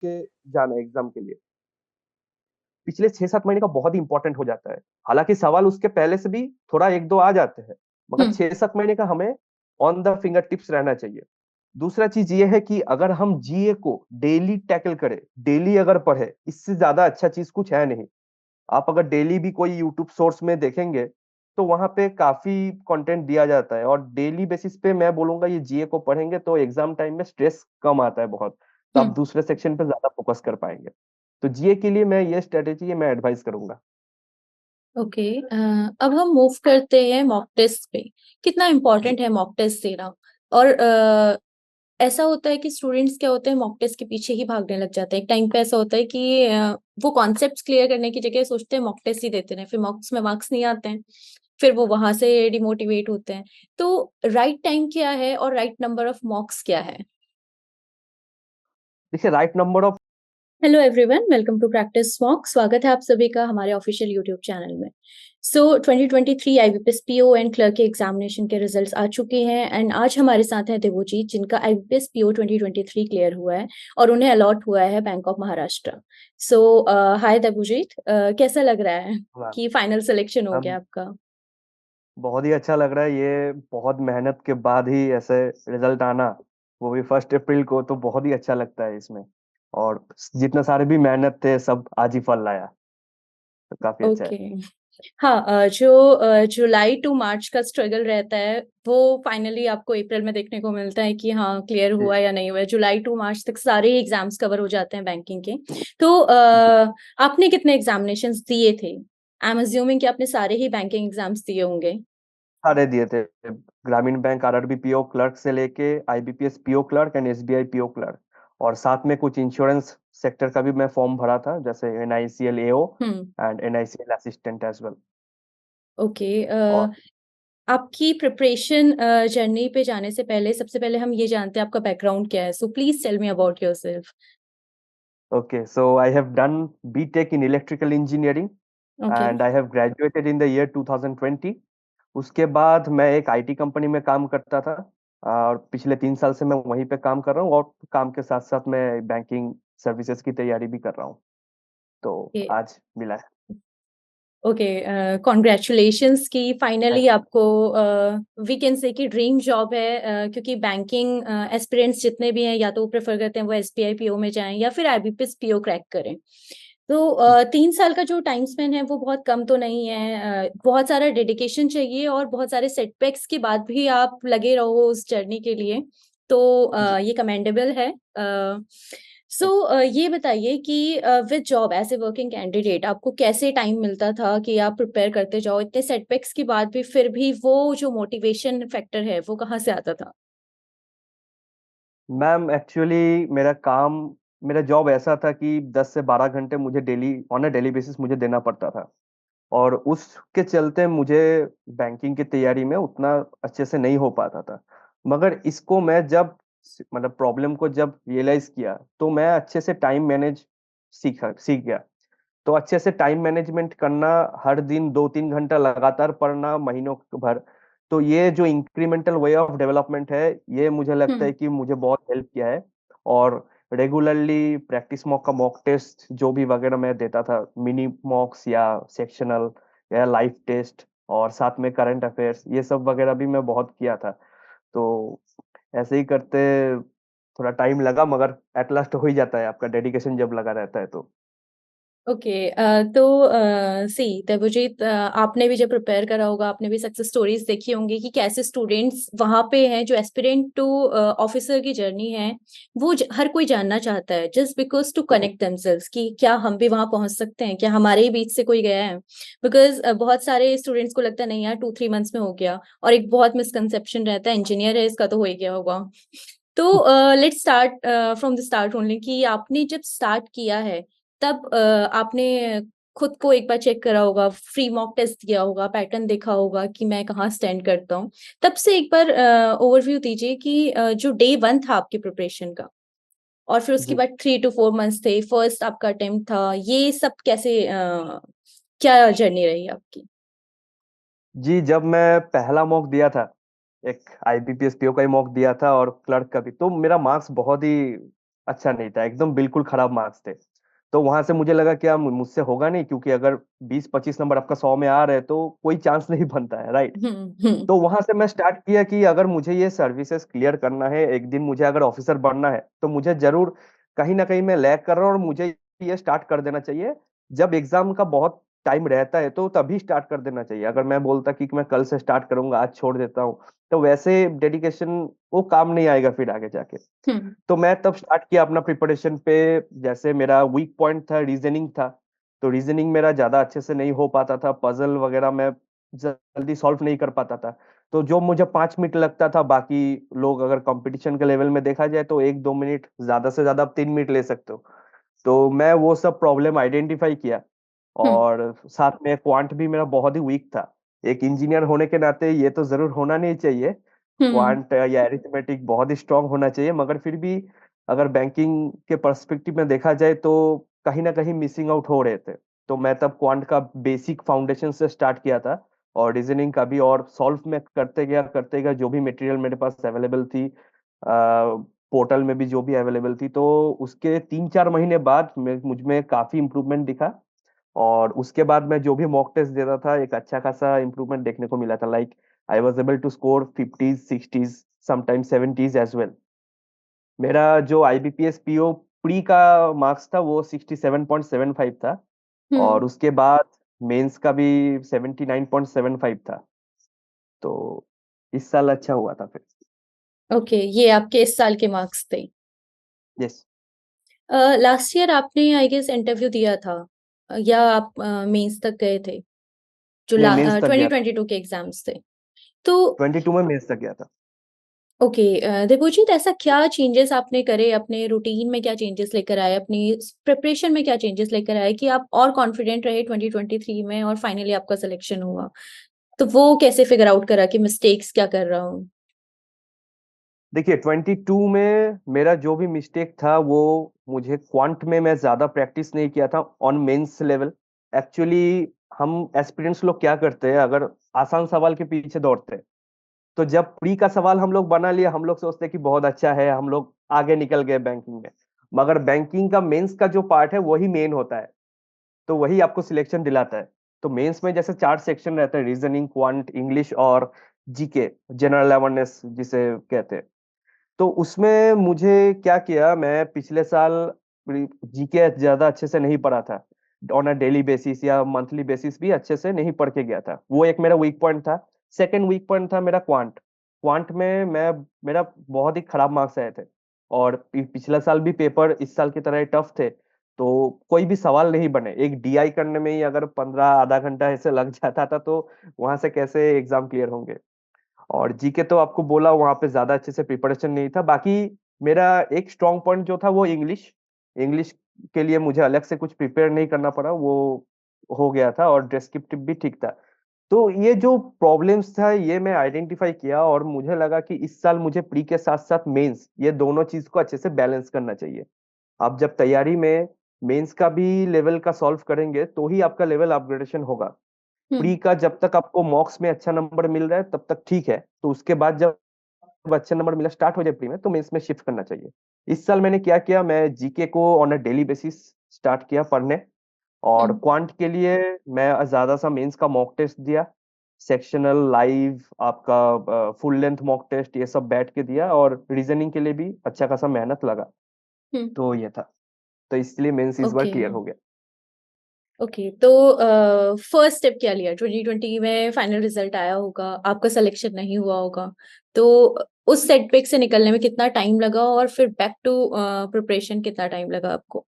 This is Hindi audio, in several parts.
के जाना है एग्जाम के लिए, पिछले 6-7 महीने का बहुत ही इंपॉर्टेंट हो जाता है। हालांकि सवाल उसके पहले से भी थोड़ा एक दो आ जाते हैं, मगर हम्म 6-7 महीने का हमें ऑन द फिंगर टिप्स रहना चाहिए। दूसरा चीज ये है कि अगर हम जीए को डेली टैकल करें, डेली अगर पढ़े, इससे ज्यादा अच्छा चीज कुछ है नहीं। आप अगर डेली भी कोई यूट्यूब सोर्स में देखेंगे तो वहां पे काफी कंटेंट दिया जाता है, और डेली बेसिस पे मैं बोलूंगा ये जीए को पढ़ेंगे तो एग्जाम टाइम में स्ट्रेस कम आता है बहुत, तो आप हम्म दूसरे सेक्शन पे ज्यादा फोकस कर पाएंगे। तो जीए के लिए मैं ये स्ट्रेटेजी है मैं एडवाइस करूंगा। ओके। अब हम मूव करते हैं मॉक टेस्ट पे। कितना जी। इम्पोर्टेंट है मॉक टेस्ट देना? और ऐसा होता है कि स्टूडेंट्स क्या होते हैं, मॉक टेस्ट के पीछे ही भागने लग जाते हैं। एक टाइम पे ऐसा होता है कि वो कॉन्सेप्ट्स क्लियर करने की जगह सोचते हैं मॉक टेस्ट ही देते हैं, फिर मॉक्स में मार्क्स नहीं आते हैं, फिर वो वहां से डिमोटिवेट होते हैं। तो राइट टाइम क्या है और राइट नंबर ऑफ मॉक्स क्या है? देखिए, right number of. Hello everyone, welcome to practice mock. स्वागत है आप सभी का हमारे ऑफिशियल यूट्यूब चैनल में। 2023 आईबीपीएस पीओ एंड क्लर्क के एग्जामिनेशन के रिजल्ट्स आ चुके हैं एंड आज हमारे साथ हैं देवोजीत, जिनका आईबीपीएस पीओ 2023 क्लियर हुआ है और उन्हें अलॉट हुआ है बैंक ऑफ महाराष्ट्र। सो हाय देवोजीत, कैसा लग रहा है कि फाइनल सिलेक्शन हो गया अब आपका? बहुत ही अच्छा लग रहा है, ये बहुत मेहनत के बाद ही ऐसे रिजल्ट आना, वो भी 1 अप्रैल को, तो बहुत ही अच्छा लगता है इसमें। और जितने सारे भी मेहनत थे सब आज ही फल लाया, तो काफी अच्छा है। ओके। हाँ, जो जुलाई टू मार्च का स्ट्रगल रहता है वो फाइनली आपको अप्रैल में देखने को मिलता है कि हाँ क्लियर जी। हुआ या नहीं हुआ है। जुलाई टू मार्च तक सारे एग्जाम्स कवर हो जाते हैं बैंकिंग के। तो जी, आपने कितने एग्जामिनेशंस दिए थे? आई एम अज्यूमिंग कि आपने सारे ही बैंकिंग एग्जाम्स दिए होंगे। सारे दिए थे। ग्रामीण बैंक आरआरबी पीओ क्लर्क से लेके IBPS PO clerk and SBI PO clerk, और साथ में कुछ इंश्योरेंस सेक्टर का भी मैं फॉर्म भरा था, जैसे NICL AO hmm. And NICL assistant as well. Okay. और आपकी प्रिपरेशन जर्नी पे जाने से पहले सबसे पहले हम ये जानते हैं आपका बैकग्राउंड क्या है। So please tell me about yourself. okay, so I have done BTech in electrical engineering okay. and I have graduated in the year 2020। उसके बाद मैं एक आईटी कंपनी में काम करता था, और पिछले 3 साल से मैं वहीं पे काम कर रहा हूँ, और काम के साथ साथ मैं बैंकिंग सर्विसेज की तैयारी भी कर रहा हूँ, तो आज मिला है। ओके। कॉन्ग्रेचुलेशंस कि फाइनली थैंक यू। आपको वी कैन से कि ड्रीम जॉब है। क्योंकि बैंकिंग एस्पिरेंट्स जितने भी हैं या तो वो प्रेफर करते हैं वो एसबीआई पीओ में जाएं या फिर आईबीपीएस पीओ क्रैक करें। तो 3 साल का जो टाइम स्पेन है वो बहुत कम तो नहीं है। बहुत सारा डेडिकेशन चाहिए और बहुत सारे सेटबैक्स के बाद भी आप लगे रहो उस जर्नी के लिए। तो जी। ये कमेंडेबल है। सो ये बताइए कि with job as a working candidate आपको कैसे टाइम मिलता था कि आप प्रिपेयर करते जाओ इतने सेटबैक्स के बाद भी, फिर भी वो जो मोटिवेशन फैक्टर है वो कहाँ से आता था? मैम एक्चुअली मेरा काम, मेरा जॉब ऐसा था कि 10 से 12 घंटे मुझे daily, on a daily basis मुझे देना पड़ता था, और उसके चलते मुझे बैंकिंग की तैयारी में उतना अच्छे से नहीं हो पाता था। मगर इसको मैं जब, मतलब प्रॉब्लम को जब रियलाइज किया, तो मैं अच्छे से टाइम मैनेज सीख गया। तो अच्छे से टाइम मैनेजमेंट करना, हर दिन 2-3 घंटा लगातार पढ़ना महीनों भर, तो ये जो इंक्रीमेंटल वे ऑफ डेवलपमेंट है, ये मुझे लगता हम्म है कि मुझे बहुत हेल्प किया है। और रेगुलरली प्रैक्टिस मॉक का मॉक टेस्ट जो भी वगैरह मैं देता था, मिनी मॉक्स या सेक्शनल या लाइव टेस्ट, और साथ में करंट अफेयर्स, ये सब वगैरह भी मैं बहुत किया था। तो ऐसे ही करते थोड़ा टाइम लगा, मगर एट लास्ट हो ही जाता है, आपका डेडिकेशन जब लगा रहता है तो। ओके। तो सी देवजीत, आपने भी जब प्रिपेयर करा होगा आपने भी सक्सेस स्टोरीज देखी होंगी कि कैसे स्टूडेंट्स वहां पे हैं जो एस्पिरेंट टू ऑफिसर की जर्नी है। वो हर कोई जानना चाहता है जस्ट बिकॉज टू जी। कनेक्ट देमसेल्व्स कि क्या हम भी वहां पहुंच सकते हैं, क्या हमारे ही बीच से कोई गया है। बिकॉज बहुत सारे स्टूडेंट्स को लगता है नहीं यार 2-3 मंथ्स में हो गया, और एक बहुत मिसकंसेप्शन रहता है इंजीनियर है इसका तो हो ही गया होगा। तो let's start from the start only कि आपने जब स्टार्ट किया है तब आपने खुद को एक बार चेक करा होगा, फ्री मॉक टेस्ट दिया होगा, पैटर्न देखा होगा कि मैं कहाँ स्टैंड करता हूँ। तब से एक बार ओवरव्यू दीजिए कि जो डे वन था आपकी प्रिपरेशन का और फिर उसके जी। बाद 3 to 4 मंथ्स थे, फर्स्ट आपका अटेम्प्ट था, ये सब कैसे क्या जर्नी रही आपकी? जी, जब मैं पहला मॉक दिया था, एक आईबीपीएस पीओ का ही मॉक दिया था और क्लर्क का भी, तो मेरा मार्क्स बहुत ही अच्छा नहीं था, एकदम बिल्कुल खराब मार्क्स थे। तो वहां से मुझे लगा क्या मुझसे होगा नहीं, क्योंकि अगर 20-25 नंबर आपका 100 में आ रहे हैं तो कोई चांस नहीं बनता है, राइट। हम्म। तो वहां से मैं स्टार्ट किया कि अगर मुझे ये सर्विसेज क्लियर करना है, एक दिन मुझे अगर ऑफिसर बनना है, तो मुझे जरूर कहीं ना कहीं मैं लैग कर रहा हूँ, और मुझे ये स्टार्ट कर देना चाहिए। जब एग्जाम का बहुत टाइम रहता है तो तभी स्टार्ट कर देना चाहिए। अगर मैं बोलता कि मैं कल से स्टार्ट करूंगा, आज छोड़ देता हूँ, तो वैसे डेडिकेशन वो काम नहीं आएगा फिर आगे जाके। हम्म। तो मैं तब स्टार्ट किया अपना प्रिपरेशन पे। जैसे मेरा वीक पॉइंट था रीजनिंग था, तो रीजनिंग मेरा ज्यादा अच्छे से नहीं हो पाता था, पजल वगैरह मैं जल्दी सॉल्व नहीं कर पाता था। तो जो मुझे 5 मिनट लगता था, बाकी लोग अगर कंपटीशन के लेवल में देखा जाए तो 1-2 मिनट, ज्यादा से ज्यादा आप 3 मिनट ले सकते हो। तो मैं वो सब प्रॉब्लम आइडेंटिफाई किया। हम्म। और साथ में क्वांट भी मेरा बहुत ही वीक था। एक इंजीनियर होने के नाते ये तो जरूर होना नहीं चाहिए, हम्म। क्वांट या एरिथमेटिक बहुत ही स्ट्रांग होना चाहिए, मगर फिर भी अगर बैंकिंग के पर्सपेक्टिव में देखा जाए तो कहीं ना कहीं मिसिंग आउट हो रहे थे। तो मैं तब क्वांट का बेसिक फाउंडेशन से स्टार्ट किया था, और रीजनिंग का भी, और सॉल्व में करते गया जो भी मटेरियल मेरे पास अवेलेबल थी, पोर्टल में भी जो भी अवेलेबल थी। तो उसके 3-4 महीने बाद मुझ में काफी इंप्रूवमेंट दिखा। और उसके बाद मैं जो भी मॉक टेस्ट देता था, एक अच्छा खासा इंप्रूवमेंट देखने को मिला था। Like I was able to score 50s 60s, sometimes 70s as well. मेरा जो आईबीपीएस पीओ प्री का मार्क्स था वो 67.75 था। हम्म। और उसके बाद मेंस का भी 79.75 था। तो इस साल अच्छा हुआ था फिर। ओके, ये आपके इस साल के मार्क्स थे। यस। लास्ट ईयर आपने आई गेस इंटरव्यू दिया था, या आप मेंस तक गए थे, जो नहीं, मेंस तक ट्वेंटी गया था। ट्वेंटी टू के एग्जाम्स थे। तो 22 में मेंस तक गया था। ओके, देवजीत, ऐसा क्या चेंजेस आपने करे अपने रूटीन में, क्या चेंजेस लेकर आए अपनी प्रिपरेशन में, क्या चेंजेस लेकर आए कि आप और कॉन्फिडेंट रहे 2023 में और फाइनली आपका सिलेक्शन हुआ? तो वो कैसे फिगर आउट करा कि मिस्टेक्स क्या कर रहा हूँ? देखिए, 22 में मेरा जो भी मिस्टेक था वो, मुझे क्वांट में मैं ज्यादा प्रैक्टिस नहीं किया था ऑन मेंस लेवल। एक्चुअली हम एस्पिरेंट्स लोग क्या करते हैं, अगर आसान सवाल के पीछे दौड़ते हैं, तो जब प्री का सवाल हम लोग बना लिया, हम लोग सोचते हैं कि बहुत अच्छा है, हम लोग आगे निकल गए बैंकिंग में। मगर बैंकिंग का मेंस का जो पार्ट है वही मेन होता है, तो वही आपको सिलेक्शन दिलाता है। तो मेंस में जैसे 4 सेक्शन रहते हैं, रीजनिंग, क्वांट, इंग्लिश और जीके, जनरल अवेयरनेस जिसे कहते हैं। तो उसमें मुझे क्या किया, मैं पिछले साल जीके ज्यादा अच्छे से नहीं पढ़ा था। ऑन अ डेली बेसिस या मंथली बेसिस भी अच्छे से नहीं पढ़ के गया था, वो एक मेरा वीक पॉइंट था। सेकंड वीक पॉइंट था मेरा क्वांट। क्वांट में मैं मेरा बहुत ही खराब मार्क्स आए थे। और पिछला साल भी पेपर इस साल की तरह टफ थे। तो कोई भी सवाल नहीं बने, एक डीआई करने में ही अगर 15 आधा घंटा ऐसे लग जाता था, तो वहां से कैसे एग्जाम क्लियर होंगे। और जीके तो आपको बोला, वहां पे ज्यादा अच्छे से प्रिपरेशन नहीं था। बाकी मेरा एक स्ट्रॉन्ग पॉइंट जो था वो इंग्लिश। इंग्लिश के लिए मुझे अलग से कुछ प्रिपेयर नहीं करना पड़ा, वो हो गया था, और डिस्क्रिप्टिव भी ठीक था। तो ये जो प्रॉब्लम्स था ये मैं आइडेंटिफाई किया, और मुझे लगा कि इस साल मुझे प्री के साथ साथ मेंस, ये दोनों चीज को अच्छे से बैलेंस करना चाहिए। आप जब तैयारी में मेंस का भी लेवल का सॉल्व करेंगे तो ही आपका लेवल अपग्रेडेशन होगा। हम्म। प्री का जब तक आपको मॉक्स में अच्छा नंबर मिल रहा है तब तक ठीक है, तो उसके बाद जब अच्छे नंबर मिला स्टार्ट हो जाए प्री में, तो मेंस में शिफ्ट करना चाहिए। इस साल मैंने क्या किया, मैं जीके को on a daily basis start किया पढ़ने। और हम्म। क्वांट के लिए मैं ज्यादा सा मेंस का मॉक टेस्ट दिया, सेक्शनल, लाइव, आपका फुल लेंथ मॉक टेस्ट, ये सब बैठ के दिया। और रीजनिंग के लिए भी अच्छा खासा मेहनत लगा। हम्म। तो ये था। तो इसलिए मेंस इस बार ओके। क्लियर हो गया। ओके, तो फर्स्ट स्टेप क्या लिया? 2020 में फाइनल रिजल्ट आया होगा, आपका सिलेक्शन नहीं हुआ होगा, तो उस सेटबैक से निकलने में कितना टाइम लगा, और फिर बैक टू प्रिपरेशन कितना टाइम लगा आपको?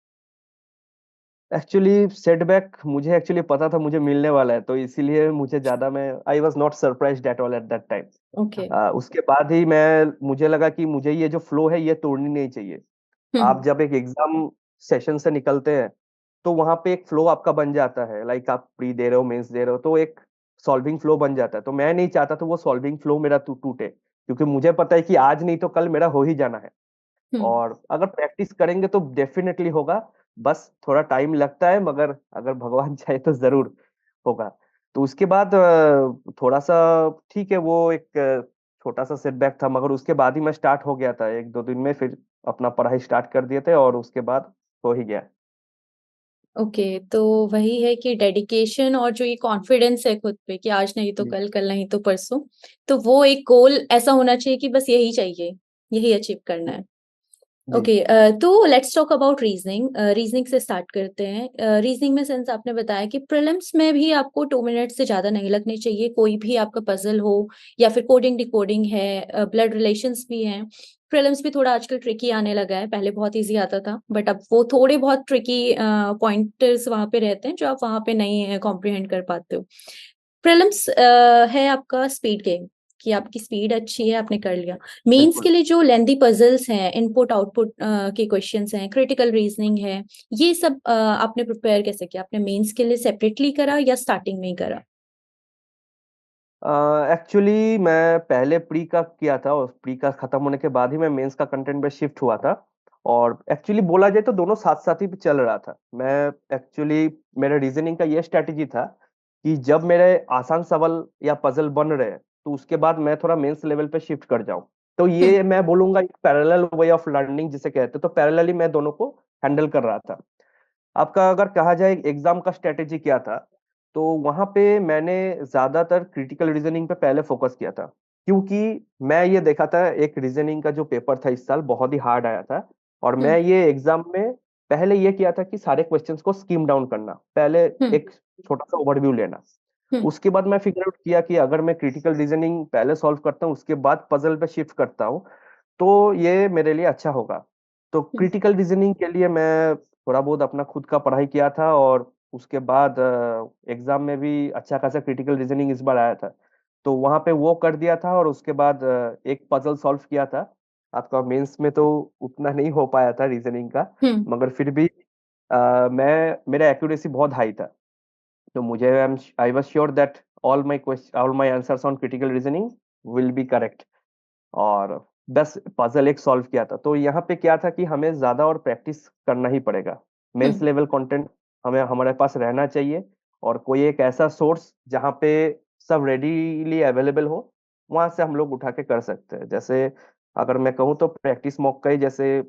एक्चुअली सेटबैक मुझे एक्चुअली पता था मुझे मिलने वाला है, तो इसीलिए मुझे ज्यादा, मैं I was not surprised at all at that time. Okay. उसके बाद ही मैं मुझे लगा कि मुझे ये जो फ्लो है ये तोड़नी नहीं चाहिए। आप हम्म। जब एक एग्जाम सेशन से निकलते हैं, तो वहां पे एक फ्लो आपका बन जाता है। लाइक आप प्री दे रहे हो, मेंस दे रहे हो, तो एक सॉल्विंग फ्लो बन जाता है। तो मैं नहीं चाहता था वो सॉल्विंग फ्लो मेरा टूटे, क्योंकि मुझे पता है कि आज नहीं तो कल मेरा हो ही जाना है। हम्म। और अगर प्रैक्टिस करेंगे तो डेफिनेटली होगा। बस थोड़ा टाइम लगता है, मगर अगर भगवान चाहे तो जरूर होगा। तो उसके बाद थोड़ा सा, ठीक है, वो एक छोटा सा सेटबैक था, मगर उसके बाद ही मैं स्टार्ट हो गया था 1-2 दिन में। फिर अपना पढ़ाई स्टार्ट कर दिए थे और उसके बाद हो ही गया। ओके, तो वही है कि डेडिकेशन और जो ये कॉन्फिडेंस है खुद पे कि आज नहीं तो जी कल, कल नहीं तो परसों, तो वो एक गोल ऐसा होना चाहिए कि बस यही चाहिए, यही अचीव करना है। जी ओके, तो let's talk about reasoning. Reasoning से स्टार्ट करते हैं। रीजनिंग में सिंस आपने बताया कि प्रीलिम्स में भी आपको 2 मिनट से ज्यादा नहीं लगने चाहिए, कोई भी आपका पजल हो या फिर कोडिंग डिकोडिंग है, ब्लड रिलेशंस भी हैं। प्रीलिम्स भी थोड़ा आजकल ट्रिकी आने लगा है, पहले बहुत इजी आता था, बट अब वो थोड़े बहुत ट्रिकी पॉइंटर्स वहां पे रहते हैं जो आप वहां पे नहीं कॉम्प्रिहेंड कर पाते हो। प्रीलिम्स है आपका स्पीड गेम, कि आपकी स्पीड अच्छी है, आपने कर लिया। मेंस के बिल्कुल। लिए जो लेंदी पजल्स हैं, इनपुट आउटपुट के क्वेश्चंस हैं, क्रिटिकल रीजनिंग है, ये सब आपने प्रिपेयर कैसे किया? आपने मेंस के लिए सेपरेटली करा या स्टार्टिंग में ही करा? एक्चुअली मैं पहले प्री का किया था और प्री का खत्म होने के बाद ही मैं मेंस का कंटेंट पे शिफ्ट हुआ था। और एक्चुअली बोला जाए तो दोनों साथ साथ ही चल रहा था। मैं एक्चुअली मेरा रीजनिंग का ये स्ट्रैटेजी था कि जब मेरे आसान सवाल या पजल बन रहे हैं तो उसके बाद मैं थोड़ा मेंस लेवल पे शिफ्ट कर जाऊं। तो हम्म। ये मैं बोलूंगा पैरेलल वे ऑफ लर्निंग जिसे कहते हैं, तो पैरेलली मैं दोनों को हैंडल कर रहा था। आपका अगर कहा जाए एग्जाम का स्ट्रेटेजी क्या था, तो वहां पे मैंने ज्यादातर क्रिटिकल रीजनिंग पे पहले फोकस किया था। क्योंकि मैं ये देखा था एक रीजनिंग का जो पेपर था इस साल बहुत ही हार्ड आया था। और मैं हम्म। ये एग्जाम में पहले ये किया था कि सारे क्वेश्चंस को स्कीम डाउन करना, पहले हम्म। एक छोटा सा ओवरव्यू लेना। हम्म। उसके बाद मैं फिगर आउट किया कि अगर मैं क्रिटिकल रीजनिंग पहले सॉल्व करता हूँ उसके बाद पजल पे शिफ्ट करता हूँ तो ये मेरे लिए अच्छा होगा। तो हम्म। क्रिटिकल रीजनिंग के लिए मैं थोड़ा बहुत अपना खुद का पढ़ाई किया था और उसके बाद एग्जाम में भी अच्छा खासा क्रिटिकल रीजनिंग इस बार आया था। तो वहां पे वो कर दिया था और उसके बाद एक पजल सॉल्व किया था। आपका मेंस में तो उतना नहीं हो पाया था रीजनिंग का, हम्म। मगर फिर भी मैं मेरा एक्यूरेसी बहुत हाई था। तो मुझे I was sure that all my answers on critical reasoning will be correct. और 10 पजल एक सॉल्व किया था। तो यहाँ पे क्या था कि हमें ज्यादा और प्रैक्टिस करना ही पड़ेगा। मेंस हम्म। लेवल कंटेंट हमें हमारे पास रहना चाहिए और कोई एक ऐसा सोर्स जहाँ पे सब रेडीली अवेलेबल हो, वहां से हम लोग उठा के कर सकते हैं। जैसे अगर मैं कहूँ तो प्रैक्टिस मॉक का ही जैसे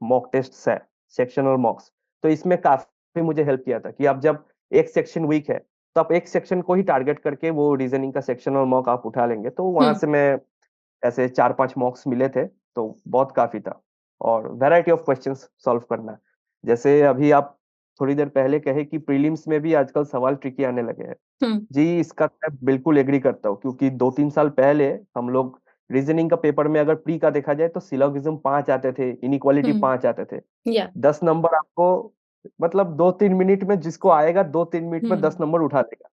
मॉक टेस्ट है, सेक्शनल मॉक्स। तो इसमें काफी मुझे हेल्प किया था कि आप जब एक सेक्शन वीक है तो आप एक सेक्शन को ही टारगेट करके वो रीजनिंग का सेक्शन और मॉक आप उठा लेंगे। तो वहां हम्म। से मैं ऐसे 4-5 मॉक्स मिले थे तो बहुत काफी था। और वैरायटी ऑफ क्वेश्चंस सॉल्व करना, जैसे अभी आप थोड़ी देर पहले कहे कि प्रीलिम्स में भी आजकल सवाल ट्रिकी आने लगे हैं। हम्म। जी इसका मैं बिल्कुल एग्री करता हूँ, क्योंकि 2-3 साल पहले हम लोग रीजनिंग का पेपर में अगर प्री का देखा जाए तो सिलोगिज्म 5 आते थे, इनइक्वालिटी हम्म। 5 आते थे। या। 10 नंबर आपको, मतलब 2-3 मिनट में जिसको आएगा 2-3 मिनट में हम्म। 10 नंबर उठा लेगा।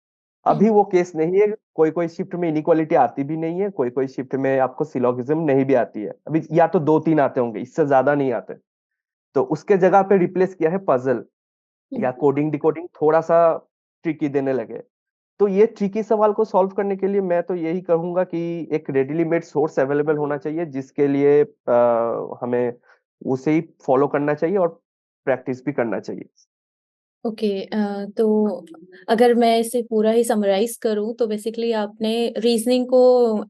हम्म। अभी वो केस नहीं है। कोई कोई शिफ्ट में इनइक्वालिटी आती भी नहीं है, कोई कोई शिफ्ट में आपको सिलोगिज्म नहीं भी आती है। अभी या तो 2-3 आते होंगे, इससे ज्यादा नहीं आते। तो उसके जगह पे रिप्लेस किया है पजल हम्म। या कोडिंग डिकोडिंग, थोड़ा सा ट्रिकी देने लगे। तो ये ट्रिकी सवाल को सॉल्व करने के लिए मैं तो यही कहूंगा कि एक रेडीली मेड सोर्स अवेलेबल होना चाहिए, जिसके लिए हमें उसे ही फॉलो करना चाहिए और प्रैक्टिस भी करना चाहिए। ओके, तो अगर मैं इसे पूरा ही समराइज करूं तो बेसिकली आपने रीजनिंग को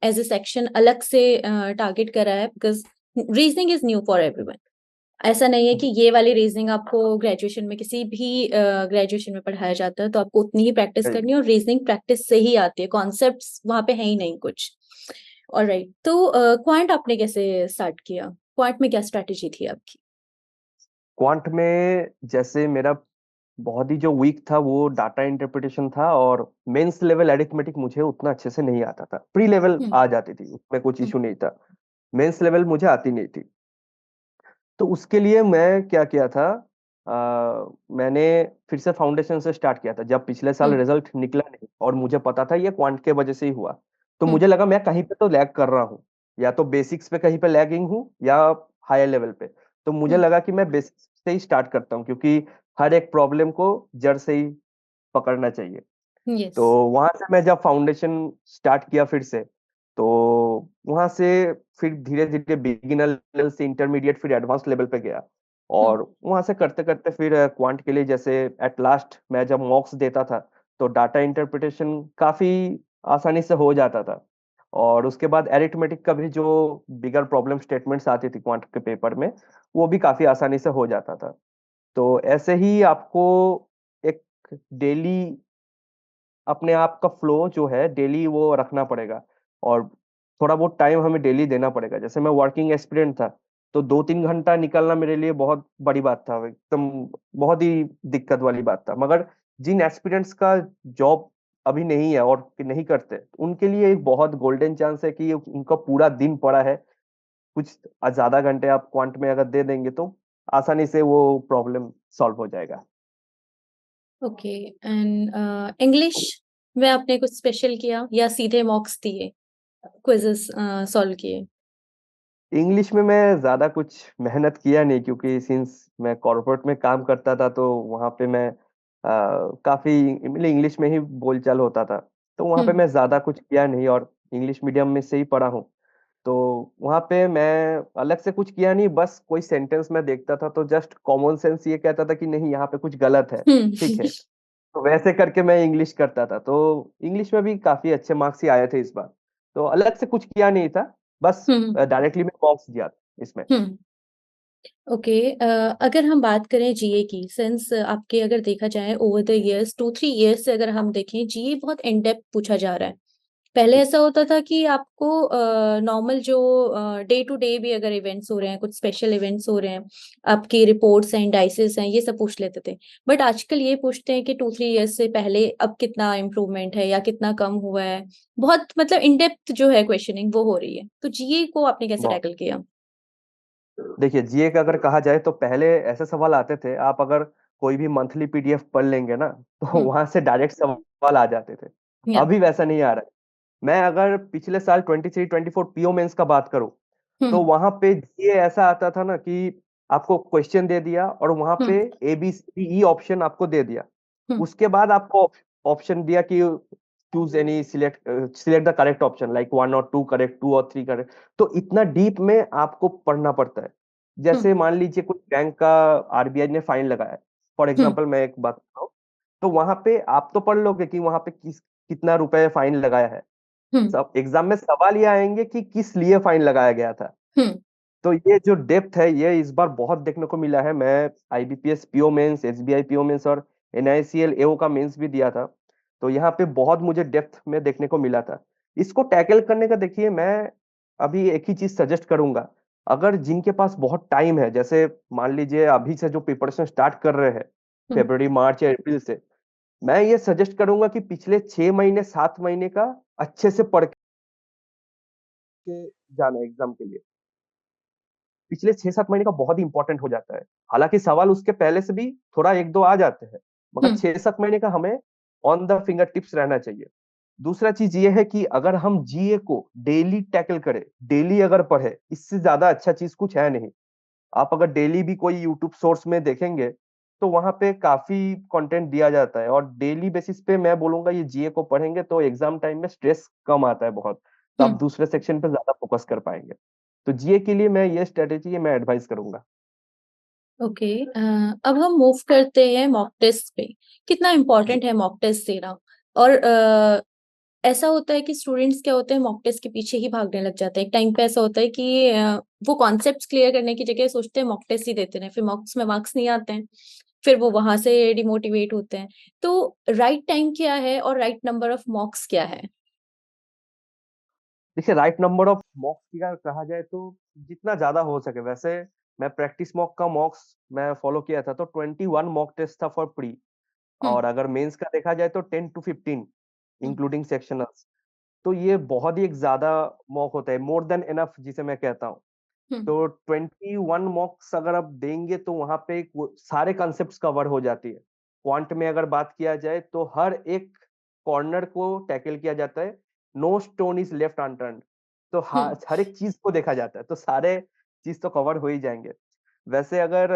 एज ए सेक्शन अलग से टारगेट करा है, because reasoning is new for everyone. ऐसा नहीं है कि ये वाली रीजनिंग आपको ग्रेजुएशन में किसी भी ग्रेजुएशन में पढ़ाया जाता है तो आपको उतनी ही प्रैक्टिस जी। करनी है, और रीजनिंग प्रैक्टिस से ही आती है, कॉन्सेप्ट्स वहां पे है ही नहीं कुछ। ऑलराइट, तो क्वांट आपने कैसे स्टार्ट किया? क्वांट में क्या स्ट्रेटेजी थी आपकी? क्वांट में जैसे मेरा बहुत ही जो वीक था वो डाटा इंटरप्रिटेशन था, और मेंस लेवल अरिथमेटिक मुझे उतना अच्छे से नहीं आता था। प्री लेवल हम्म। आ जाती थी, उसमें कुछ हम्म। इशू नहीं था। मेंस लेवल मुझे आती नहीं थी। तो उसके लिए मैं क्या किया था, मैंने फिर से फाउंडेशन से स्टार्ट किया था। जब पिछले साल हम्म। रिजल्ट निकला नहीं और मुझे पता था ये क्वांट के वजह से ही हुआ, तो हम्म। मुझे लगा मैं कहीं पे तो लैग कर रहा हूँ, या तो बेसिक्स पे कहीं पे लैगिंग हूँ या हायर लेवल पे। तो मुझे हम्म। लगा कि मैं बेसिक्स से ही स्टार्ट करता हूँ, क्योंकि हर एक प्रॉब्लम को जड़ से ही पकड़ना चाहिए। यस। तो वहां से मैं जब फाउंडेशन स्टार्ट किया फिर से, तो वहां से फिर धीरे धीरे बिगिनर लेवल से इंटरमीडिएट फिर एडवांस लेवल पे गया। हम्म। और वहां से करते करते फिर क्वांट के लिए जैसे एट लास्ट मैं जब मॉक्स देता था तो डाटा इंटरप्रिटेशन काफी आसानी से हो जाता था। और उसके बाद एरिथमेटिक का भी जो बिगर प्रॉब्लम स्टेटमेंट्स आती थी क्वांट के पेपर में, वो भी काफी आसानी से हो जाता था। तो ऐसे ही आपको एक डेली अपने आप का फ्लो जो है डेली वो रखना पड़ेगा, और थोड़ा बहुत टाइम हमें डेली देना पड़ेगा। जैसे मैं वर्किंग एस्पिरेंट था, तो 2-3 घंटा निकलना मेरे लिए बहुत बड़ी बात था, एकदम बहुत ही दिक्कत वाली बात था। मगर जिन एस्पिरेंट्स का जॉब अभी नहीं है और कि नहीं करते, उनके लिए एक बहुत गोल्डन चांस है कि उनका पूरा दिन पड़ा है। कुछ ज्यादा घंटे आप क्वांट में अगर दे देंगे तो आसानी से वो प्रॉब्लम सॉल्व हो जाएगा। ओके। एंड इंग्लिश में आपने कुछ स्पेशल किया या सीधे मॉक्स दिए, क्विजेस सॉल्व किए? इंग्लिश में मैं ज्यादा कुछ मेहनत किया नहीं, क्योंकि सिंस मैं कॉर्पोरेट में काम करता था तो वहाँ पे मैं काफी मतलब इंग्लिश में ही बोलचाल होता था। तो वहाँ पे हम्म। मैं ज्यादा कुछ किया नहीं, और इंग्लिश मीडियम में से ही पढ़ा हूँ। तो वहाँ पे मैं अलग से कुछ किया नहीं, बस कोई सेंटेंस में देखता था तो जस्ट कॉमन सेंस ये कहता था कि नहीं यहाँ पे कुछ गलत है, हम्म। ठीक है। तो वैसे करके मैं इंग्लिश करता था, तो इंग्लिश में भी काफी अच्छे मार्क्स ही आए थे इस बार। तो अलग से कुछ किया नहीं था, बस हम्म। डायरेक्टली मैं मार्क्स दिया इसमें। हम्म। ओके। अगर हम बात करें जीए की, सिंस आपके अगर देखा जाए ओवर द इयर्स 2-3 इयर्स से अगर हम देखें, जीए बहुत इन डेप्थ पूछा जा रहा है। पहले ऐसा होता था कि आपको नॉर्मल जो डे टू डे भी अगर इवेंट्स हो रहे हैं, कुछ स्पेशल इवेंट्स हो रहे हैं, आपकी रिपोर्ट्स हैं, इंडाइसेस हैं, ये सब पूछ लेते थे। बट आजकल ये पूछते हैं कि 2-3 इयर्स से पहले अब कितना इम्प्रूवमेंट है या कितना कम हुआ है। बहुत मतलब इन डेप्थ जो है क्वेश्चनिंग वो हो रही है। तो जीए को आपने कैसे बहुत। टैकल किया? देखिए, जीए का अगर कहा जाए तो पहले ऐसे सवाल आते थे, आप अगर कोई भी मंथली पीडीएफ पढ़ लेंगे ना, तो हम्म। वहां से डायरेक्ट सवाल आ जाते थे। या। अभी वैसा नहीं आ रहा है। मैं अगर पिछले साल 23-24 पीओ मेंस का बात करूं, तो हम्म। वहां पे ये ऐसा आता था ना कि आपको क्वेश्चन दे दिया और वहां पे हम्म। ABCDE ऑप्शन आपको दे दिया। हम्म। उसके बाद आपको ऑप्शन दिया कि choose any, select the correct option, like 1 और 2 करेक्ट, 2 और 3 करेक्ट। तो इतना डीप में आपको पढ़ना पड़ता है। हम्म। जैसे मान लीजिए कोई बैंक का आरबीआई ने फाइन लगाया है, फॉर हम्म। एग्जाम्पल मैं एक बात बताऊं, तो वहां पे आप तो पढ़ लोगे कि वहां पे कितना रुपए फाइन लगाया है। हम्म। सब एग्जाम में सवाल ये आएंगे कि किस लिए फाइन लगाया गया था। हम्म। तो ये जो डेप्थ है, ये इस बार बहुत देखने को मिला है। मैं IBPS PO mains, SBI PO mains और एनआईसीएल एओ का मेंस भी दिया था। तो यहाँ पे बहुत मुझे डेप्थ में देखने को मिला था। इसको टैकल करने का देखिए, मैं अभी एक ही चीज सजेस्ट करूंगा। अगर जिनके पास बहुत टाइम है, जैसे मान लीजिए अभी से जो प्रिपरेशन स्टार्ट कर रहे हैं, हम्म। फरवरी मार्च या अप्रैल से, मैं ये सजेस्ट करूंगा कि पिछले 6 महीने 7 महीने का अच्छे से पढ़ के जाना एग्जाम के लिए। पिछले 6-7 महीने का बहुत ही इंपॉर्टेंट हो जाता है। हालांकि सवाल उसके पहले से भी थोड़ा एक दो आ जाते हैं, मगर हम्म। 6-7 महीने का हमें ऑन द फिंगर टिप्स रहना चाहिए। दूसरा चीज ये है कि अगर हम जीए को डेली टैकल करें, डेली अगर पढ़े, इससे ज्यादा अच्छा चीज कुछ है नहीं। आप अगर डेली भी कोई यूट्यूब सोर्स में देखेंगे, तो वहां पे काफी कंटेंट दिया जाता है, और डेली बेसिस पे मैं बोलूंगा ये जीए को पढ़ेंगे तो एग्जाम टाइम में स्ट्रेस कम आता है बहुत। तो आप हम्म। दूसरे सेक्शन पे ज्यादा फोकस कर पाएंगे। तो जीए के लिए मैं ये स्ट्रेटेजी मैं एडवाइस करूंगा। ओके। अब हम मूव करते हैं मॉक टेस्ट पे। कितना जी। इम्पोर्टेंट है मॉक टेस्ट देना? और ऐसा होता है कि स्टूडेंट्स क्या होते हैं, मॉक टेस्ट के पीछे ही भागने लग जाते हैं। एक टाइम पे ऐसा होता है कि वो कॉन्सेप्ट्स क्लियर करने की जगह सोचते हैं मॉक टेस्ट ही देते हैं, फिर मॉक्स में मार्क्स नहीं आते हैं, फिर वो वहां से डिमोटिवेट होते हैं। तो राइट टाइम क्या है और राइट नंबर ऑफ मॉक्स क्या है? देखिए, राइट नंबर ऑफ मॉक्स की अगर कहा जाए तो जितना ज्यादा हो सके। वैसे मैं प्रैक्टिस मॉक का मॉक्स मैं फॉलो किया था, तो 21 मॉक टेस्ट था फॉर प्री। हम्म। और अगर मेंस का देखा जाए तो 10 to 15, हम्म। इंक्लूडिंग सेक्शनल्स। तो ये बहुत ही एक ज्यादा मॉक होता है, मोर देन एनफ जिसे मैं कहता हूँ। हम्म। तो 21 मॉक्स अगर आप देंगे तो वहां पे सारे कॉन्सेप्ट्स कवर हो जाती है। क्वांट में अगर बात किया जाए तो हर एक कॉर्नर को टैकल किया जाता है। No stone is left unturned. तो हम्म। हर एक चीज को देखा जाता है, तो सारे चीज तो कवर हो ही जाएंगे। वैसे अगर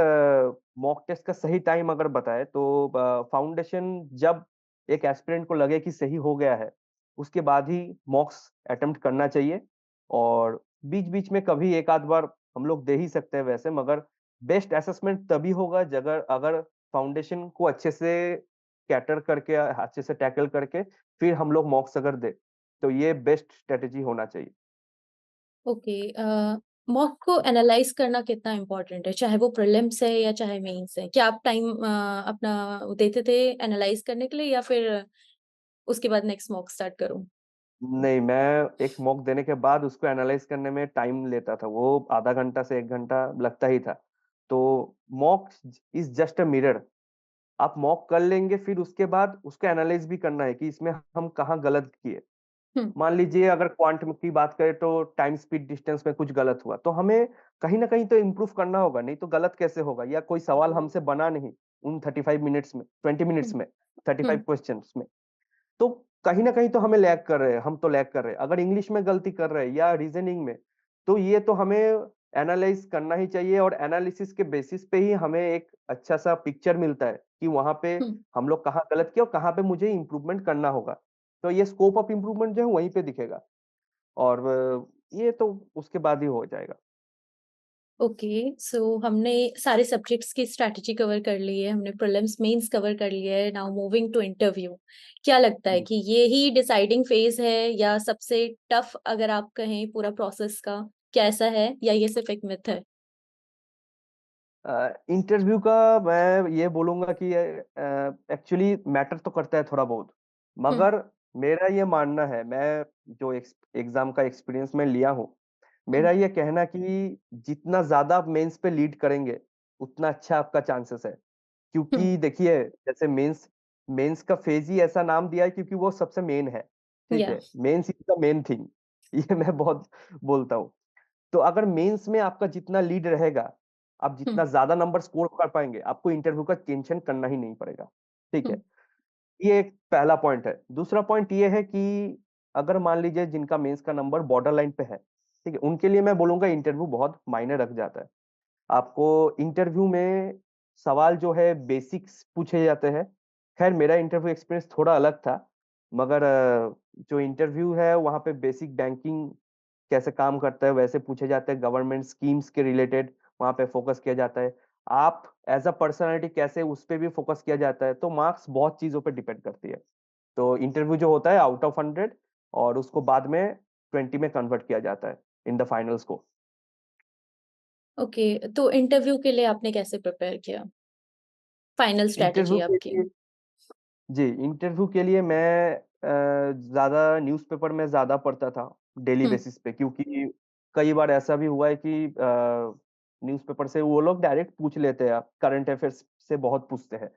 मॉक टेस्ट का सही टाइम अगर बताए तो फाउंडेशन जब एक एस्पिरेंट को लगे कि सही हो गया है, उसके बाद ही मॉक्स अटेम्प्ट करना चाहिए। और बीच बीच में कभी एक आध बार हम लोग दे ही सकते हैं वैसे, मगर बेस्ट असेसमेंट तभी होगा जगह अगर फाउंडेशन को अच्छे से कैटर करके, अच्छे से टैकल करके फिर हम लोग मॉक्स अगर दे, तो ये बेस्ट स्ट्रेटेजी होना चाहिए। ओके, मॉक को एनालाइज करना कितना इम्पोर्टेंट है, चाहे वो प्रीलिम्स है या चाहे मेंस है? क्या आप टाइम अपना देते थे एनालाइज करने के लिए, या फिर उसके बाद नेक्स्ट मॉक स्टार्ट करूं? नहीं, मैं एक मॉक देने के बाद उसको एनालाइज करने में टाइम लेता था, वो आधा घंटा से 1 घंटा लगता ही था। तो mock is just a mirror. आप मॉक कर लेंगे, फिर उसके बाद उसको एनालाइज भी करना है कि इसमें हम कहाँ गलत किए। हम्म। मान लीजिए अगर क्वांट की बात करें तो टाइम स्पीड डिस्टेंस में कुछ गलत हुआ, तो हमें कहीं ना कहीं तो इम्प्रूव करना होगा, नहीं तो गलत कैसे होगा, या कोई सवाल हमसे बना नहीं उन 35 मिनट्स में, 20 मिनट्स हम्म। में, 35 हम्म। क्वेश्चंस में। तो कहीं ना कहीं तो हमें लैग कर रहे हैं, हम तो लैग कर रहे हैं अगर इंग्लिश में गलती कर रहे हैं या रीजनिंग में। तो ये तो हमें एनालाइज करना ही चाहिए, और एनालिसिस के बेसिस पे ही हमें एक अच्छा सा पिक्चर मिलता है कि वहां पे हम्म। हम लोग कहाँ गलत किया और कहाँ पे मुझे इम्प्रूवमेंट करना होगा। तो ये स्कोप ऑफ इम्प्रूवमेंट जो है वहीं पे दिखेगा, और ये तो उसके बाद ही हो जाएगा। ओके, सो हमने सारे सब्जेक्ट्स की स्ट्रैटेजी कवर कर ली है, हमने प्रीलिम्स मेंस कवर कर लिया है, नाउ मूविंग टू इंटरव्यू। क्या लगता है जी। कि ये ही डिसाइडिंग फेज है, या सबसे टफ अगर आप कहें पूरा प्रोसेस का, क्या ऐसा है या ये सिर्फ एक मिथ है? इंटरव्यू का मैं ये बोलूंगा कि एक्चुअली मैटर तो करता है थोड़ा बहुत, हम्म। मगर मेरा ये मानना है, मैं जो एग्जाम का एक्सपीरियंस में लिया हूँ, मेरा हम्म। ये कहना कि जितना ज्यादा आप मेंस पे लीड करेंगे उतना अच्छा आपका चांसेस है। हम्म। क्योंकि देखिए, जैसे मेंस मेंस का फेज ही ऐसा नाम दिया है क्योंकि वो सबसे मेन है। ठीक या। है, mains is the main thing. ये मैं बहुत बोलता हूँ। तो अगर मेंस में आपका जितना लीड रहेगा, आप हम्म। जितना ज्यादा नंबर स्कोर कर पाएंगे, आपको इंटरव्यू का टेंशन करना ही नहीं पड़ेगा। ठीक है, हम्म। ये एक पहला पॉइंट है। दूसरा पॉइंट ये है कि अगर मान लीजिए जिनका मेंस का नंबर बॉर्डर लाइन पे है, ठीक है, उनके लिए मैं बोलूंगा इंटरव्यू बहुत मायने रख जाता है। आपको इंटरव्यू में सवाल जो है बेसिक्स पूछे जाते हैं। खैर मेरा इंटरव्यू एक्सपीरियंस थोड़ा अलग था, मगर जो इंटरव्यू है वहाँ पे बेसिक बैंकिंग कैसे काम करता है वैसे पूछे जाते हैं, गवर्नमेंट स्कीम्स के रिलेटेड वहाँ पे फोकस किया जाता है। आप एज अ पर्सनालिटी कैसे, उस पे भी फोकस किया जाता है। तो मार्क्स बहुत चीजों पे डिपेंड करती है। तो इंटरव्यू जो होता है आउट ऑफ 100, और उसको बाद में 20 में कन्वर्ट किया जाता है इन द फाइनल्स को। ओके, तो इंटरव्यू के लिए आपने कैसे प्रिपेयर किया, फाइनल इंटरव्यू स्ट्रैटेजी के आपकी? लिए, जी, इंटरव्यू के लिए मैं ज्यादा न्यूज़पेपर में ज्यादा पढ़ता था डेली हम्म। बेसिस पे, क्योंकि कई बार ऐसा भी हुआ है कि न्यूज़पेपर से वो लोग डायरेक्ट पूछ लेते हैं, करंट अफेयर्स से बहुत पूछते हैं।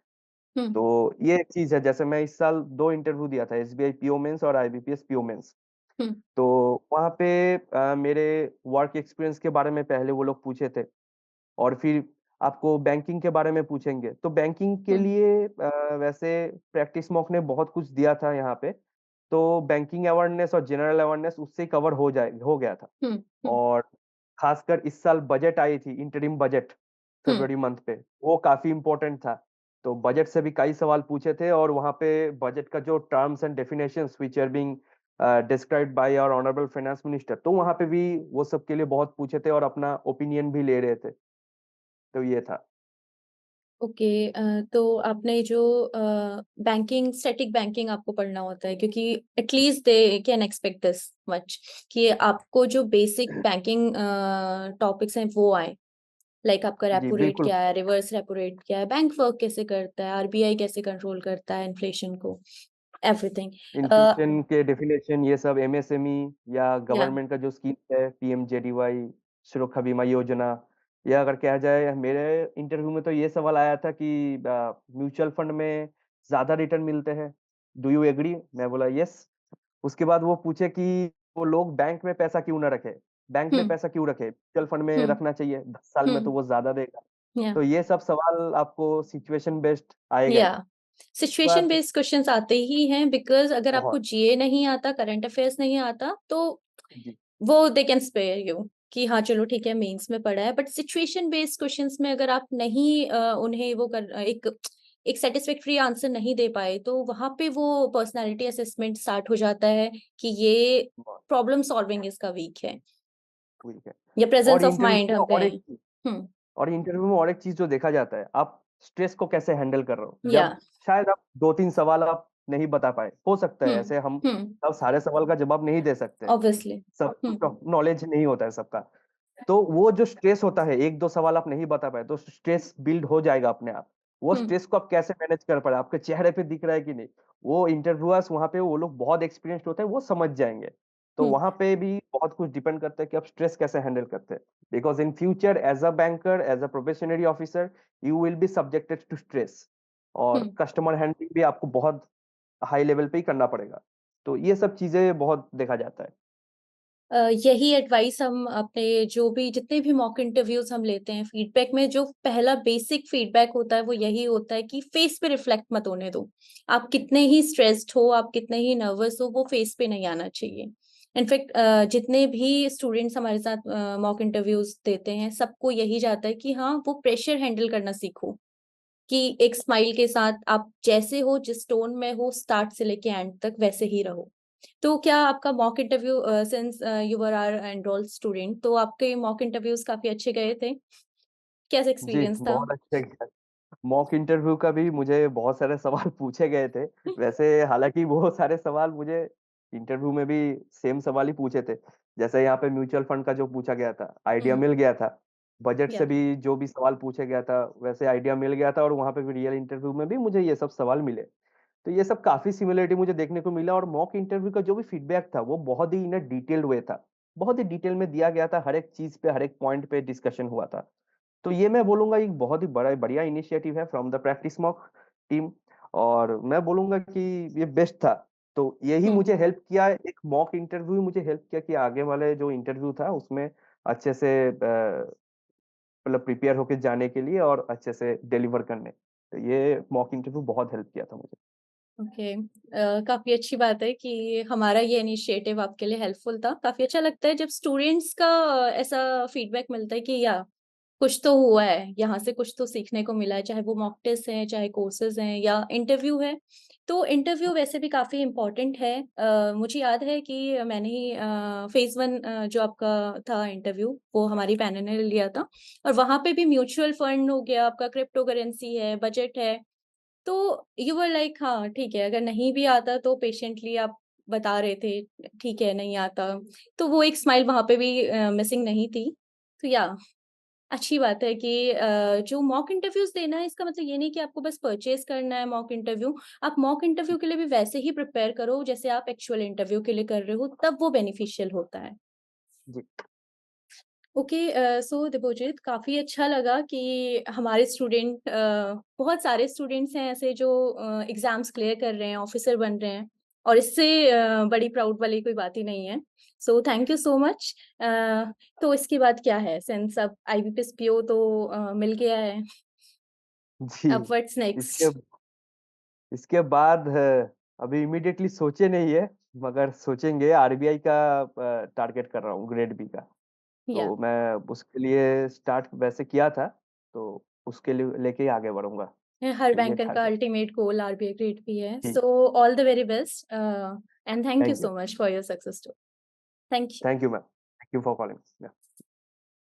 हम्म। तो ये एक चीज है, जैसे मैं इस साल 2 इंटरव्यू दिया था, एसबीआई पीओ मेंस और आईबीपीएस पीओ मेंस। हम्म। तो वहाँ पे मेरे वर्क एक्सपीरियंस के बारे में पहले वो लोग पूछे थे, और फिर आपको बैंकिंग के बारे में पूछेंगे। तो बैंकिंग के हम्म। लिए वैसे प्रैक्टिस मॉक ने बहुत कुछ दिया था यहाँ पे। तो बैंकिंग अवेयरनेस और जनरल अवेयरनेस उससे कवर हो गया था। हम्म। हम्म। और खासकर इस साल बजट आई थी, इंटरिम बजट, हम्म। फरवरी मंथ पे, वो काफी इंपॉर्टेंट था। तो बजट से भी कई सवाल पूछे थे, और वहाँ पे बजट का जो terms and definitions which are being described by our honourable finance minister, तो वहाँ पे भी वो सब के लिए बहुत पूछे थे और अपना ओपिनियन भी ले रहे थे। तो ये था। ओके, तो आपने जो बैंकिंग, स्टैटिक बैंकिंग आपको पढ़ना होता है, क्योंकि at least they can expect this much कि आपको जो बेसिक बैंकिंग टॉपिक्स हैं वो आए। लाइक आपका जी रेपो रेट बिल्कुल। क्या है, रिवर्स रेपो रेट क्या है, बैंक वर्क कैसे करता है, आरबीआई कैसे कंट्रोल करता है इन्फ्लेशन को, एवरीथिंग। इन्फ्लेशन के डेफिनेशन ये सब, एमएसएमई या या। गवर्नमेंट का जो स्कीम है, पीएमजेडीवाई, सुरक्षा बीमा योजना, या अगर कहा जाए, मेरे इंटरव्यू में तो ये सवाल आया था कि म्यूचुअल फंड में ज्यादा रिटर्न मिलते हैं, डू यू एग्री? मैं बोला यस। उसके बाद वो पूछे कि वो लोग बैंक में पैसा क्यों ना रखे, बैंक में हम्म। पैसा क्यों रखे, म्यूचुअल फंड में हम्म। रखना चाहिए, 10 साल में तो हम्म। वो ज्यादा देगा। या। तो ये सब सवाल आपको सिचुएशन बेस्ड आएगा या ही। सिचुएशन बाद बेस्ड क्वेश्चंस आते ही हैं, बिकॉज अगर आपको बहुत। जीए नहीं आता, करंट अफेयर्स नहीं आता, तो जी वो दे कैन स्पेयर यू कि हाँ चलो ठीक है मेंस में पढ़ा है। बट सिचुएशन बेस्ड क्वेश्चंस में अगर आप नहीं उन्हें वो कर एक सेटिस्फैक्टरी आंसर नहीं दे पाए, तो वहां पे वो पर्सनालिटी असेसमेंट स्टार्ट हो जाता है कि ये बहुत प्रॉब्लम सॉल्विंग इसका वीक है, ठीक है। या और प्रेजेंस ऑफ इंटरव्यू माइंड में हम और कहें। एक चीज हम्म। और इंटरव्यू में और एक चीज जो देखा जाता है, आप स्ट्रेस को कैसे हैंडल कर रहे हो। या। जब शायद आप 2-3 सवाल आप नहीं बता पाए, हो सकता है हम्म ऐसे, हम हम्म अब सारे सवाल का जवाब नहीं दे सकते, ऑब्वियसली। सब नॉलेज नहीं होता है सबका। तो वो जो स्ट्रेस होता है, एक दो सवाल आप नहीं बता पाए तो स्ट्रेस बिल्ड हो जाएगा अपने आप। वो हम्म स्ट्रेस को आप कैसे मैनेज कर पा रहे हैं, आपके चेहरे पे दिख रहा है कि नहीं, वो इंटरव्यूअर्स वहां पे वो लोग बहुत एक्सपीरियंस्ड होते हैं, वो समझ जाएंगे। तो हम्म वहां पे भी बहुत कुछ डिपेंड करता है कि आप स्ट्रेस कैसे हैंडल करते हैं। Because in future as a banker, as a probationary officer, you will be subjected to stress, और हम्म कस्टमर हैंडलिंग भी आपको बहुत हाई लेवल पे ही करना पड़ेगा। तो ये सब चीजें बहुत देखा जाता है। यही एडवाइस हम अपने जो भी जितने भी मॉक इंटरव्यूज हम लेते हैं, फीडबैक में जो पहला बेसिक फीडबैक होता है वो यही होता है कि फेस पे रिफ्लेक्ट मत होने दो। आप कितने ही स्ट्रेस्ड हो, आप कितने ही नर्वस हो, वो फेस पे नहीं आना चाहिए। इनफैक्ट जितने भी स्टूडेंट्स हमारे साथ मॉक इंटरव्यूज देते हैं, सबको यही जाता है कि हाँ, वो प्रेशर हैंडल करना सीखो, कि एक स्माइल के साथ आप जैसे हो, जिस टोन में हो, स्टार्ट से लेके एंड तक वैसे ही रहो। तो क्या आपका mock interview, since you were our enrolled student, तो आपके मॉक इंटरव्यूज काफी अच्छे गए थे? कैसा जी, एक्सपीरियंस था? बहुत अच्छे गए। मॉक इंटरव्यू का भी मुझे बहुत सारे सवाल पूछे गए थे। वैसे हालांकि वो सारे सवाल मुझे इंटरव्यू में भी सेम सवाल ही पूछे थे। जैसे यहाँ पे म्यूचुअल फंड का जो पूछा गया था, आइडिया हम्म मिल गया था। बजट से या भी जो भी सवाल पूछे गया था, वैसे आइडिया मिल गया था, और वहाँ पे भी रियल इंटरव्यू में भी मुझे ये सब सवाल मिले। तो ये सब काफी सिमिलरिटी मुझे देखने को मिला, और मॉक इंटरव्यू का जो भी फीडबैक था वो बहुत ही इन डिटेल्ड वे था। बहुत ही डिटेल में दिया गया था, हर एक चीज पे, हर एक पॉइंट पे डिस्कशन हुआ था। तो ये मैं बोलूंगा एक बहुत ही बड़ा बढ़िया इनिशिएटिव है from the practice mock team, और मैं बोलूंगा कि ये बेस्ट था। तो यही मुझे हम्म हेल्प किया, एक मॉक इंटरव्यू मुझे हेल्प किया कि आगे वाले जो इंटरव्यू था उसमें अच्छे से मतलब प्रिपेयर होके जाने के लिए और अच्छे से डिलीवर करने। तो ये मॉक इंटरव्यू बहुत हेल्प किया था मुझे। ओके। काफी अच्छी बात है कि हमारा ये इनिशिएटिव आपके लिए हेल्पफुल था। काफी अच्छा लगता है जब स्टूडेंट्स का ऐसा फीडबैक मिलता है कि या कुछ तो हुआ है, यहाँ से कुछ तो सीखने को मिला है, चाहे वो मॉक टेस्ट है, चाहे कोर्सेज हैं या इंटरव्यू है। तो इंटरव्यू वैसे भी काफ़ी इम्पोर्टेंट है। मुझे याद है कि मैंने ही फेज़ 1 जो आपका था इंटरव्यू, वो हमारी पैनल ने लिया था, और वहाँ पे भी म्यूचुअल फंड हो गया, आपका क्रिप्टो करेंसी है, बजट है। तो यू वर लाइक हाँ, ठीक है, अगर नहीं भी आता तो पेशेंटली आप बता रहे थे, ठीक है, नहीं आता। तो वो एक स्माइल वहाँ पे भी मिसिंग नहीं थी। तो या अच्छी बात है कि जो मॉक इंटरव्यूज़ देना है, इसका मतलब ये नहीं कि आपको बस परचेज़ करना है मॉक इंटरव्यू। आप मॉक इंटरव्यू के लिए भी वैसे ही प्रिपेयर करो जैसे आप एक्चुअल इंटरव्यू के लिए कर रहे हो, तब वो बेनिफिशियल होता है। जी ओके। सो दिपोजित, काफ़ी अच्छा लगा कि हमारे स्टूडेंट, बहुत सारे स्टूडेंट्स हैं ऐसे जो एग्ज़ाम्स क्लियर कर रहे हैं, ऑफ़िसर बन रहे हैं, और इससे बड़ी प्राउड वाली कोई बात ही नहीं है। So thank you so much. तो इसके बाद क्या है, सिंस अब आईबीपीएस पीओ तो मिल गया है, जी। अब व्हाट्स इसके नेक्स्ट? इसके बाद अभी इमीडिएटली सोचे नहीं है, मगर सोचेंगे। आरबीआई का टारगेट कर रहा हूँ, ग्रेड बी का। या तो मैं उसके लिए स्टार्ट वैसे किया था, तो उसके लिए लेके ही आगे बढ़ूंगा। हर तो ये बैंकर का target. Ultimate goal RBI grade भी है। जी। So all the very best, and thank you thank you. So much for your success story. Thank you. Thank you ma'am, thank you for calling.